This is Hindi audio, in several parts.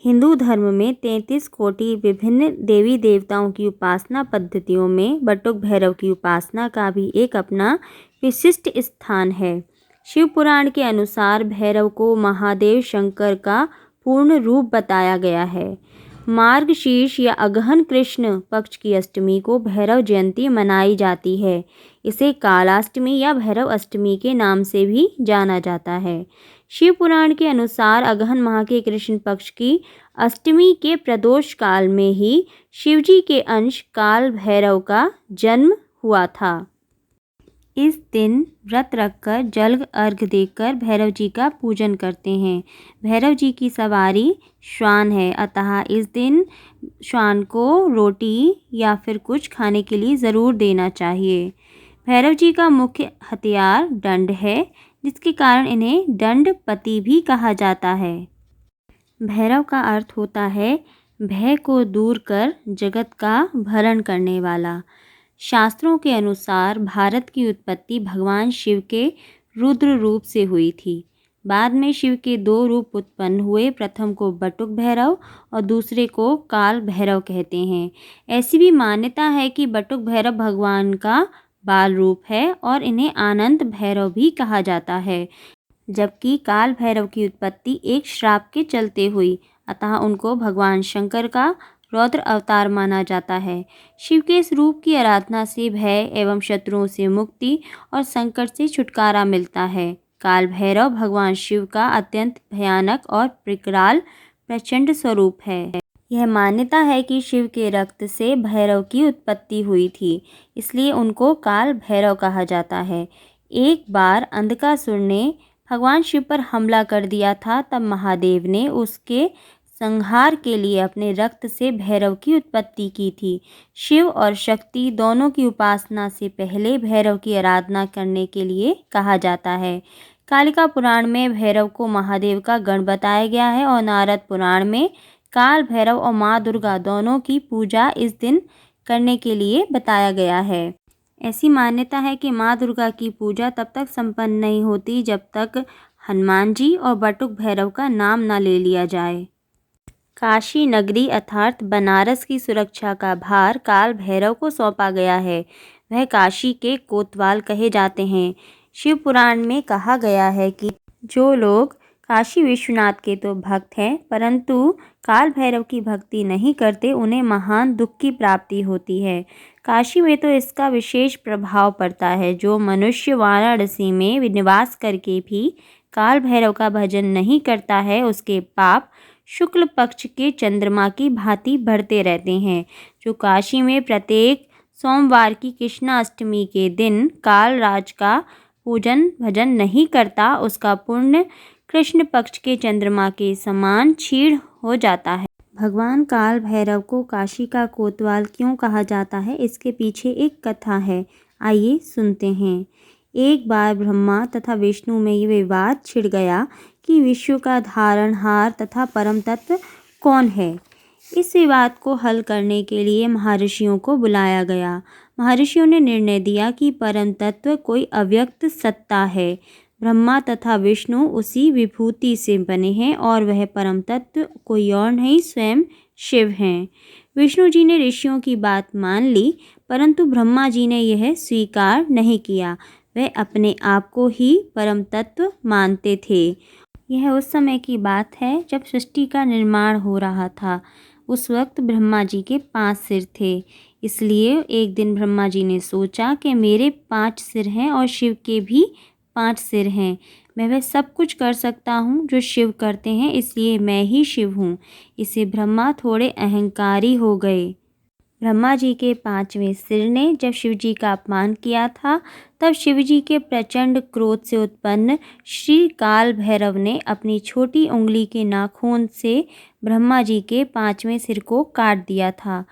हिंदू धर्म में 33 कोटि विभिन्न देवी देवताओं की उपासना पद्धतियों में बटुक भैरव की उपासना का भी एक अपना विशिष्ट स्थान है। शिव पुराण के अनुसार भैरव को महादेव शंकर का पूर्ण रूप बताया गया है। मार्गशीर्ष या अगहन कृष्ण पक्ष की अष्टमी को भैरव जयंती मनाई जाती है। इसे कालाष्टमी या भैरव अष्टमी के नाम से भी जाना जाता है। शिव पुराण के अनुसार अगहन माह के कृष्ण पक्ष की अष्टमी के प्रदोष काल में ही शिवजी के अंश काल भैरव का जन्म हुआ था। इस दिन व्रत रखकर जल अर्घ देकर भैरव जी का पूजन करते हैं। भैरव जी की सवारी श्वान है, अतः इस दिन श्वान को रोटी या फिर कुछ खाने के लिए ज़रूर देना चाहिए। भैरव जी का मुख्य हथियार दंड है, जिसके कारण इन्हें दंडपति भी कहा जाता है। भैरव का अर्थ होता है भय को दूर कर जगत का भरण करने वाला। शास्त्रों के अनुसार भारत की उत्पत्ति भगवान शिव के रुद्र रूप से हुई थी। बाद में शिव के 2 रूप उत्पन्न हुए, प्रथम को बटुक भैरव और दूसरे को काल भैरव कहते हैं। ऐसी भी मान्यता है कि बटुक भैरव भगवान का बाल रूप है और इन्हें आनंद भैरव भी कहा जाता है, जबकि काल भैरव की उत्पत्ति एक श्राप के चलते हुई, अतः उनको भगवान शंकर का रौद्र अवतार माना जाता है। शिव के इस रूप की आराधना से भय एवं शत्रुओं से मुक्ति और संकट से छुटकारा मिलता है। काल भैरव भगवान शिव का अत्यंत भयानक और विकराल प्रचंड स्वरूप है। यह मान्यता है कि शिव के रक्त से भैरव की उत्पत्ति हुई थी, इसलिए उनको काल भैरव कहा जाता है। एक बार अंधकासुर ने भगवान शिव पर हमला कर दिया था, तब महादेव ने उसके संहार के लिए अपने रक्त से भैरव की उत्पत्ति की थी। शिव और शक्ति दोनों की उपासना से पहले भैरव की आराधना करने के लिए कहा जाता है। कालिका पुराण में भैरव को महादेव का गण बताया गया है और नारद पुराण में काल भैरव और माँ दुर्गा दोनों की पूजा इस दिन करने के लिए बताया गया है। ऐसी मान्यता है कि माँ दुर्गा की पूजा तब तक संपन्न नहीं होती जब तक हनुमान जी और बटुक भैरव का नाम न ले लिया जाए। काशी नगरी अर्थात बनारस की सुरक्षा का भार काल भैरव को सौंपा गया है। वह काशी के कोतवाल कहे जाते हैं। शिव पुराण में कहा गया है कि जो लोग काशी विश्वनाथ के तो भक्त हैं, परंतु काल भैरव की भक्ति नहीं करते, उन्हें महान दुख की प्राप्ति होती है। काशी में तो इसका विशेष प्रभाव पड़ता है। जो मनुष्य वाराणसी में निवास करके भी काल भैरव का भजन नहीं करता है, उसके पाप शुक्ल पक्ष के चंद्रमा की भांति बढ़ते रहते हैं। जो काशी में प्रत्येक सोमवार की कृष्णाष्टमी के दिन काल राज का पूजन भजन नहीं करता, उसका पुण्य कृष्ण पक्ष के चंद्रमा के समान क्षीण हो जाता है। भगवान काल भैरव को काशी का कोतवाल क्यों कहा जाता है, इसके पीछे एक कथा है, आइए सुनते हैं। एक बार ब्रह्मा तथा विष्णु में ये विवाद छिड़ गया कि विश्व का धारणहार तथा परम तत्व कौन है। इस विवाद को हल करने के लिए महर्षियों को बुलाया गया। महर्षियों ने निर्णय दिया कि परम तत्व कोई अव्यक्त सत्ता है। ब्रह्मा तथा विष्णु उसी विभूति से बने हैं और वह परम तत्व कोई और नहीं, स्वयं शिव हैं। विष्णु जी ने ऋषियों की बात मान ली, परंतु ब्रह्मा जी ने यह स्वीकार नहीं किया। वह अपने आप को ही परम तत्व मानते थे। यह उस समय की बात है जब सृष्टि का निर्माण हो रहा था। उस वक्त ब्रह्मा जी के 5 सिर थे। इसलिए एक दिन ब्रह्मा जी ने सोचा कि मेरे 5 सिर हैं और शिव के भी 5 सिर हैं। मैं वह सब कुछ कर सकता हूँ जो शिव करते हैं, इसलिए मैं ही शिव हूँ। इससे ब्रह्मा थोड़े अहंकारी हो गए। ब्रह्मा जी के 5वें सिर ने जब शिव जी का अपमान किया था, तब शिव जी के प्रचंड क्रोध से उत्पन्न श्री काल भैरव ने अपनी छोटी उंगली के नाखून से ब्रह्मा जी के 5वें सिर को काट दिया था।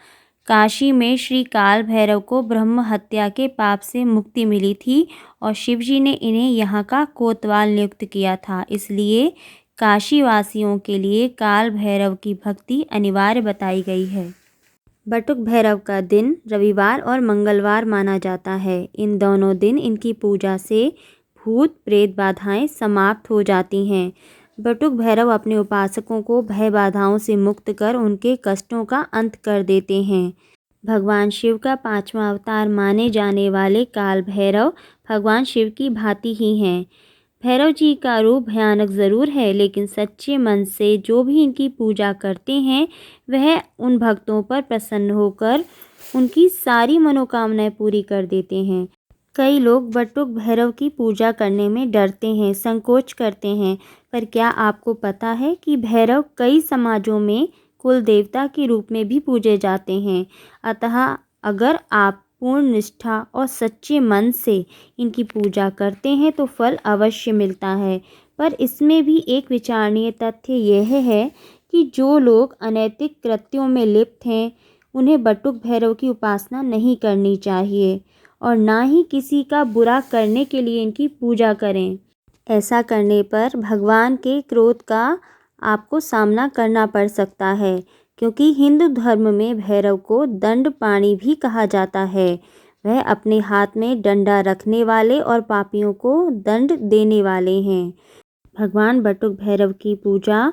काशी में श्री काल भैरव को ब्रह्म हत्या के पाप से मुक्ति मिली थी और शिव जी ने इन्हें यहाँ का कोतवाल नियुक्त किया था। इसलिए काशी वासियों के लिए काल भैरव की भक्ति अनिवार्य बताई गई है। बटुक भैरव का दिन रविवार और मंगलवार माना जाता है। इन दोनों दिन इनकी पूजा से भूत प्रेत बाधाएं समाप्त हो जाती हैं। बटुक भैरव अपने उपासकों को भय बाधाओं से मुक्त कर उनके कष्टों का अंत कर देते हैं। भगवान शिव का 5वां अवतार माने जाने वाले काल भैरव भगवान शिव की भांति ही हैं। भैरव जी का रूप भयानक ज़रूर है, लेकिन सच्चे मन से जो भी इनकी पूजा करते हैं वह उन भक्तों पर प्रसन्न होकर उनकी सारी मनोकामनाएं पूरी कर देते हैं। कई लोग बटुक भैरव की पूजा करने में डरते हैं, संकोच करते हैं, पर क्या आपको पता है कि भैरव कई समाजों में कुल देवता के रूप में भी पूजे जाते हैं। अतः अगर आप पूर्ण निष्ठा और सच्चे मन से इनकी पूजा करते हैं तो फल अवश्य मिलता है। पर इसमें भी एक विचारणीय तथ्य यह है कि जो लोग अनैतिक कृत्यों में लिप्त हैं उन्हें बटुक भैरव की उपासना नहीं करनी चाहिए और ना ही किसी का बुरा करने के लिए इनकी पूजा करें। ऐसा करने पर भगवान के क्रोध का आपको सामना करना पड़ सकता है, क्योंकि हिंदू धर्म में भैरव को दंड पाणी भी कहा जाता है। वह अपने हाथ में डंडा रखने वाले और पापियों को दंड देने वाले हैं। भगवान बटुक भैरव की पूजा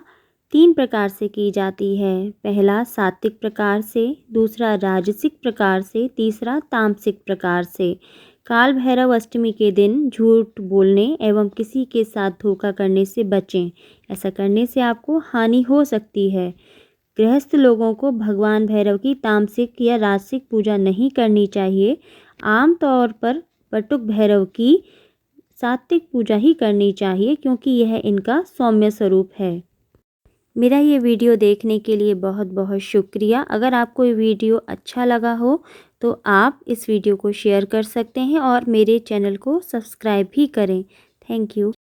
3 प्रकार से की जाती है। पहला सात्विक प्रकार से, दूसरा राजसिक प्रकार से, तीसरा तामसिक प्रकार से। काल भैरव अष्टमी के दिन झूठ बोलने एवं किसी के साथ धोखा करने से बचें। ऐसा करने से आपको हानि हो सकती है। गृहस्थ लोगों को भगवान भैरव की तामसिक या राजसिक पूजा नहीं करनी चाहिए। आमतौर पर बटुक भैरव की सात्विक पूजा ही करनी चाहिए, क्योंकि यह इनका सौम्य स्वरूप है। मेरा ये वीडियो देखने के लिए बहुत बहुत शुक्रिया। अगर आपको ये वीडियो अच्छा लगा हो तो आप इस वीडियो को शेयर कर सकते हैं और मेरे चैनल को सब्सक्राइब भी करें। Thank you.